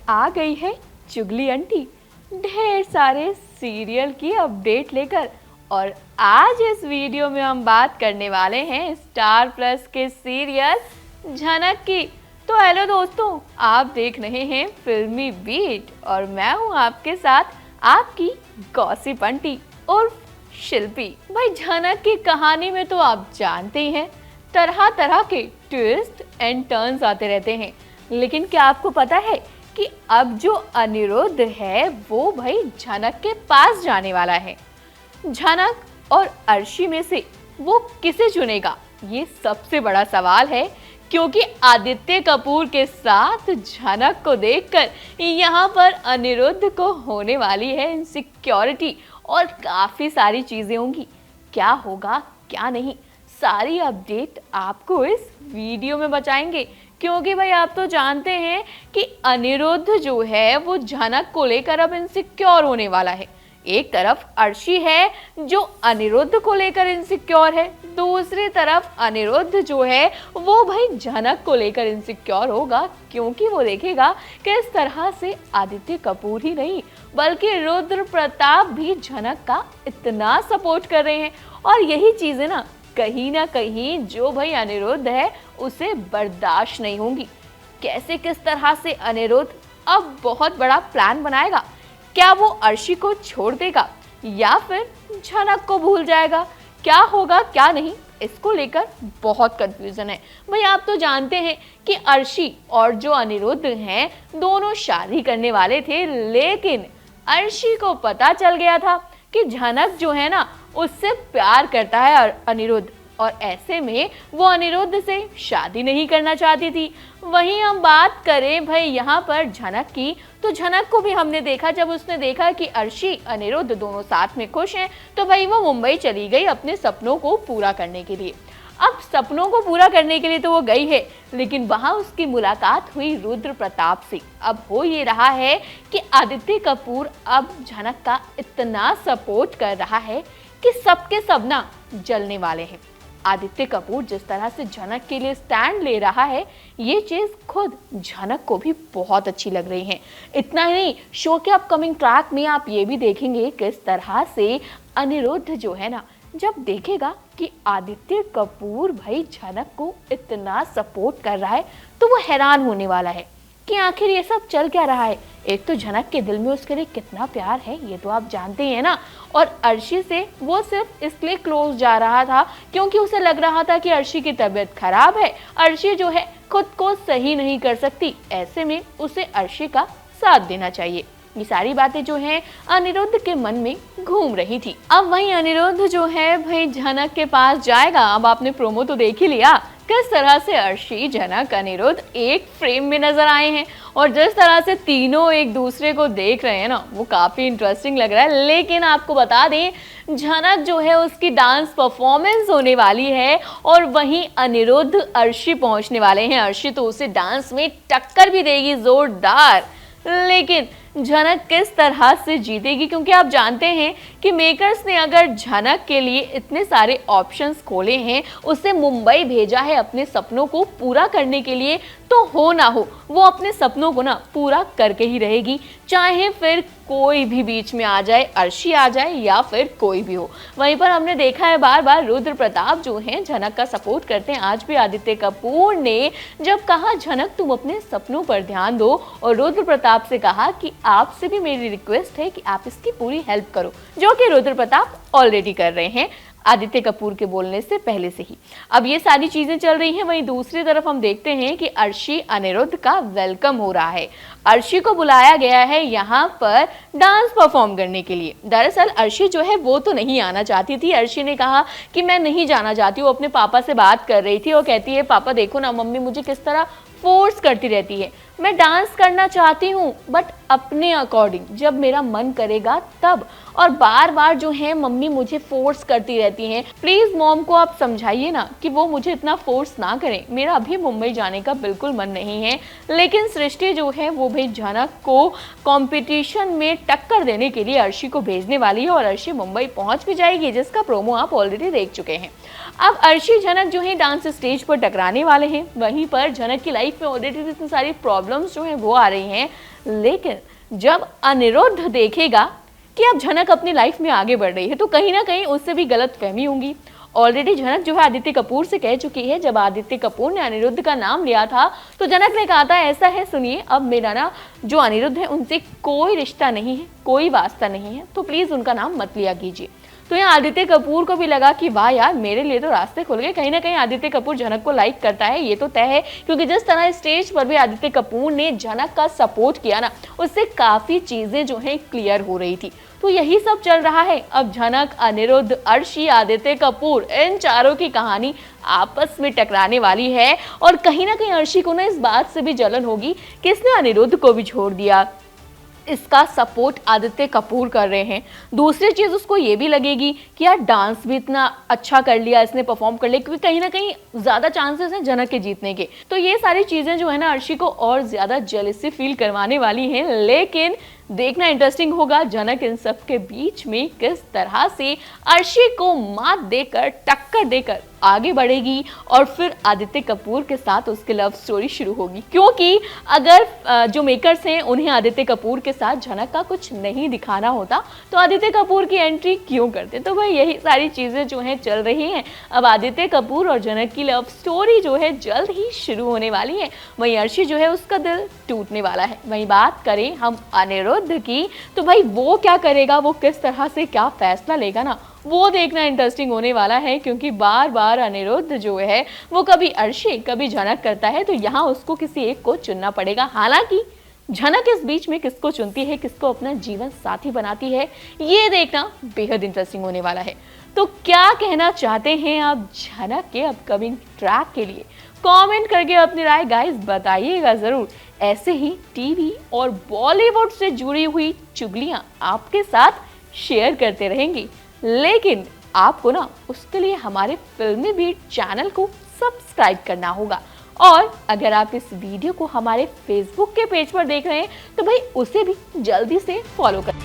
आ गई है चुगली आंटी ढेर सारे सीरियल की अपडेट लेकर। और आज इस वीडियो में हम बात करने वाले हैं स्टार प्लस के सीरियल झनक की। तो हेलो दोस्तों, आप देख रहे हैं फिल्मी बीट और मैं हूं आपके साथ आपकी गॉसिप आंटी उर्फ शिल्पी। भाई झनक की कहानी में तो आप जानते ही हैं, तरह तरह के ट्विस्ट एंड टर्न्स आते रहते हैं। लेकिन क्या आपको पता है कि अब जो अनिरुद्ध है वो भाई झनक के पास जाने वाला है। झनक और अर्शी में से वो किसे चुनेगा, ये सबसे बड़ा सवाल है। क्योंकि आदित्य कपूर के साथ झनक को देखकर यहाँ पर अनिरुद्ध को होने वाली है इनसिक्योरिटी और काफी सारी चीजें होंगी। क्या होगा क्या नहीं, सारी अपडेट आपको इस वीडियो में बताएंगे। क्योंकि भाई आप तो जानते हैं कि अनिरुद्ध जो है वो झनक को लेकर अब इनसिक्योर होने वाला है। एक तरफ अर्शी है जो अनिरुद्ध को लेकर इनसिक्योर है, दूसरी तरफ अनिरुद्ध जो है वो भाई झनक को लेकर इनसिक्योर होगा। क्योंकि वो देखेगा कि इस तरह से आदित्य कपूर ही नहीं बल्कि रुद्र प्रताप भी झनक का इतना सपोर्ट कर रहे हैं। और यही चीजें ना कहीं जो भाई अनिरुद्ध है उसे बर्दाश्त नहीं होंगी। कैसे किस तरह से अनिरुद्ध अब बहुत बड़ा प्लान बनाएगा, क्या वो अर्शी को छोड़ देगा या फिर झनक को भूल जाएगा, क्या होगा क्या नहीं, इसको लेकर बहुत कंफ्यूजन है। भाई आप तो जानते हैं कि अर्शी और जो अनिरुद्ध हैं दोनों शादी करने वाले थे, लेकिन अर्शी को पता चल गया था कि झनक जो है ना उससे प्यार करता है अनिरुद्ध, और ऐसे में वो अनिरुद्ध से शादी नहीं करना चाहती थी। वहीं हम बात करें भाई यहाँ पर झनक की, तो झनक को भी हमने देखा जब उसने देखा कि अर्शी अनिरुद्ध दोनों साथ में खुश हैं, तो भाई वो मुंबई चली गई अपने सपनों को पूरा करने के लिए। अब सपनों को पूरा करने के लिए तो वो गई है, लेकिन वहां उसकी मुलाकात हुई रुद्र प्रताप से। अब हो ये रहा है कि आदित्य कपूर अब झनक का इतना सपोर्ट कर रहा है कि सबके सब ना जलने वाले हैं। आदित्य कपूर जिस तरह से झनक के लिए स्टैंड ले रहा है, ये चीज खुद झनक को भी बहुत अच्छी लग रही है। इतना ही नहीं, शो के अपकमिंग ट्रैक में आप ये भी देखेंगे किस तरह से अनिरुद्ध जो है ना जब देखेगा कि आदित्य कपूर भाई झनक को इतना सपोर्ट कर रहा है तो वो हैरान होने वाला है कि आखिर ये सब चल क्या रहा है। एक तो झनक के दिल में उसके लिए कितना प्यार है ये तो आप जानते हैं ना, और अर्शी से वो सिर्फ इसलिए क्लोज जा रहा था क्योंकि उसे लग रहा था कि अर्शी की तबीयत खराब है, अर्शी जो है खुद को सही नहीं कर सकती, ऐसे में उसे अर्शी का साथ देना चाहिए। ये सारी बातें जो हैं अनिरुद्ध के मन में घूम रही थी। अब वहीं अनिरुद्ध जो है भाई झनक के पास जाएगा। अब आपने प्रोमो तो देख ही लिया किस तरह से अर्शी, झनक, अनिरुद्ध एक फ्रेम में नजर आए हैं, और जिस तरह से तीनों एक दूसरे को देख रहे हैं ना वो काफी इंटरेस्टिंग लग रहा है। लेकिन आपको बता दें झनक जो है उसकी डांस परफॉर्मेंस होने वाली है और वहीं अनिरुद्ध अर्शी पहुंचने वाले हैं। अर्शी तो उसे डांस में टक्कर भी देगी जोरदार, लेकिन झनक किस तरह से जीतेगी, क्योंकि आप जानते हैं कि मेकर्स ने अगर झनक के लिए इतने सारे ऑप्शंस खोले हैं, उसे मुंबई भेजा है अपने सपनों को पूरा करने के लिए, तो हो ना हो वो अपने सपनों को ना पूरा करके ही रहेगी, चाहे फिर कोई भी बीच में आ जाए, अर्शी आ जाए या फिर कोई भी हो। वहीं पर हमने देखा है बार बार रुद्र प्रताप जो हैं झनक का सपोर्ट करते हैं। आज भी आदित्य कपूर ने जब कहा झनक तुम अपने सपनों पर ध्यान दो, और रुद्र प्रताप से कहा कि आपसे भी मेरी रिक्वेस्ट है कि आप इसकी पूरी हेल्प करो, जो कि रुद्र प्रताप ऑलरेडी कर रहे हैं आदित्य कपूर के बोलने से पहले से ही। अब ये सारी चीजें चल रही हैं, वहीं दूसरी तरफ हम देखते हैं कि अर्शी अनिरुद्ध का वेलकम हो रहा है। अर्शी को बुलाया गया है यहाँ पर डांस परफॉर्म करने के लिए। दरअसल अर्शी जो है वो तो नहीं आना चाहती थी। अर्शी ने कहा कि मैं नहीं जाना चाहती हूँ, अपने पापा से बात कर रही थी, वो कहती है पापा देखो ना मम्मी मुझे किस तरह फोर्स करती रहती है, मैं डांस करना चाहती हूँ बट अपने अकॉर्डिंग, जब मेरा मन करेगा तब। और बार बार जो है मम्मी मुझे फोर्स करती रहती हैं। प्लीज मॉम को आप समझाइए ना कि वो मुझे इतना फोर्स ना करें, मेरा अभी मुंबई जाने का बिल्कुल मन नहीं है। लेकिन सृष्टि जो है वो भाई झनक को कंपटीशन में टक्कर देने के लिए अर्शी को भेजने वाली है और अर्शी मुंबई पहुंच भी जाएगी, जिसका प्रोमो आप ऑलरेडी देख चुके हैं। अब अर्शी झनक जो है डांस स्टेज पर टकराने वाले हैं। वहीं पर झनक की लाइफ में ऑलरेडी इतनी सारी प्रॉब्लम्स जो है वो आ रही हैं, लेकिन जब अनिरुद्ध देखेगा कि अब झनक अपनी लाइफ में आगे बढ़ रही है तो कहीं ना कहीं उससे भी गलतफहमी होंगी। ऑलरेडी झनक जो है आदित्य कपूर से कह चुकी है, जब आदित्य कपूर ने अनिरुद्ध का नाम लिया था तो झनक ने कहा था ऐसा है सुनिए, अब मेरा ना जो अनिरुद्ध है उनसे कोई रिश्ता नहीं है, कोई वास्ता नहीं है, तो प्लीज उनका नाम मत लिया कीजिए। तो यहाँ आदित्य कपूर को भी लगा कि वाह यार मेरे लिए तो रास्ते खुल गए। कहीं ना कहीं आदित्य कपूर झनक को लाइक करता है, ये तो तय है, क्योंकि जिस तरह स्टेज पर भी आदित्य कपूर ने झनक का सपोर्ट किया ना, उससे काफी चीजें जो है क्लियर हो रही थी। तो यही सब चल रहा है। अब झनक, अनिरुद्ध, अर्शी, आदित्य कपूर, इन चारों की कहानी आपस में टकराने वाली है और कहीं ना कहीं अर्शी को ना इस बात से भी जलन होगी कि इसने अनिरुद्ध को भी छोड़ दिया, इसका सपोर्ट आदित्य कपूर कर रहे हैं। दूसरी चीज उसको ये भी लगेगी कि यार डांस भी इतना अच्छा कर लिया इसने, परफॉर्म कर लिया, क्योंकि कहीं ना कहीं ज्यादा चांसेस हैं झनक के जीतने के। तो ये सारी चीजें जो है ना अर्शी को और ज्यादा जेलसी फील करवाने वाली हैं। लेकिन देखना इंटरेस्टिंग होगा झनक इन सब के बीच में किस तरह से अर्शी को मात देकर, टक्कर देकर आगे बढ़ेगी और फिर आदित्य कपूर के साथ उसकी लव स्टोरी शुरू होगी। क्योंकि अगर जो मेकर्स हैं उन्हें आदित्य कपूर के साथ झनक का कुछ नहीं दिखाना होता तो आदित्य कपूर की एंट्री क्यों करते। तो भाई यही सारी चीजें जो हैं चल रही हैं। अब आदित्य कपूर और झनक की लव स्टोरी जो है जल्द ही शुरू होने वाली है। वहीं अर्शी जो है उसका दिल टूटने वाला है। वहीं बात करें हम अनिरुद्ध की, तो भाई वो क्या करेगा, वो किस तरह से क्या फैसला लेगा ना, वो देखना इंटरेस्टिंग होने वाला है। क्योंकि बार बार अनिरुद्ध जो है वो कभी अर्शी कभी झनक करता है, तो यहाँ उसको किसी एक को चुनना पड़ेगा। हालांकि झनक इस बीच में किसको चुनती है, किसको अपना जीवन साथी बनाती है, ये देखना बेहद इंटरेस्टिंग होने वाला है। तो क्या कहना चाहते हैं आप झनक के अपकमिंग ट्रैक के लिए, कमेंट करके अपनी राय गाइस बताइएगा जरूर। ऐसे ही टीवी और बॉलीवुड से जुड़ी हुई चुगलियां आपके साथ शेयर करते रहेंगे, लेकिन आपको ना उसके लिए हमारे फिल्मी बीट चैनल को सब्सक्राइब करना होगा। और अगर आप इस वीडियो को हमारे फेसबुक के पेज पर देख रहे हैं तो भाई उसे भी जल्दी से फॉलो करें।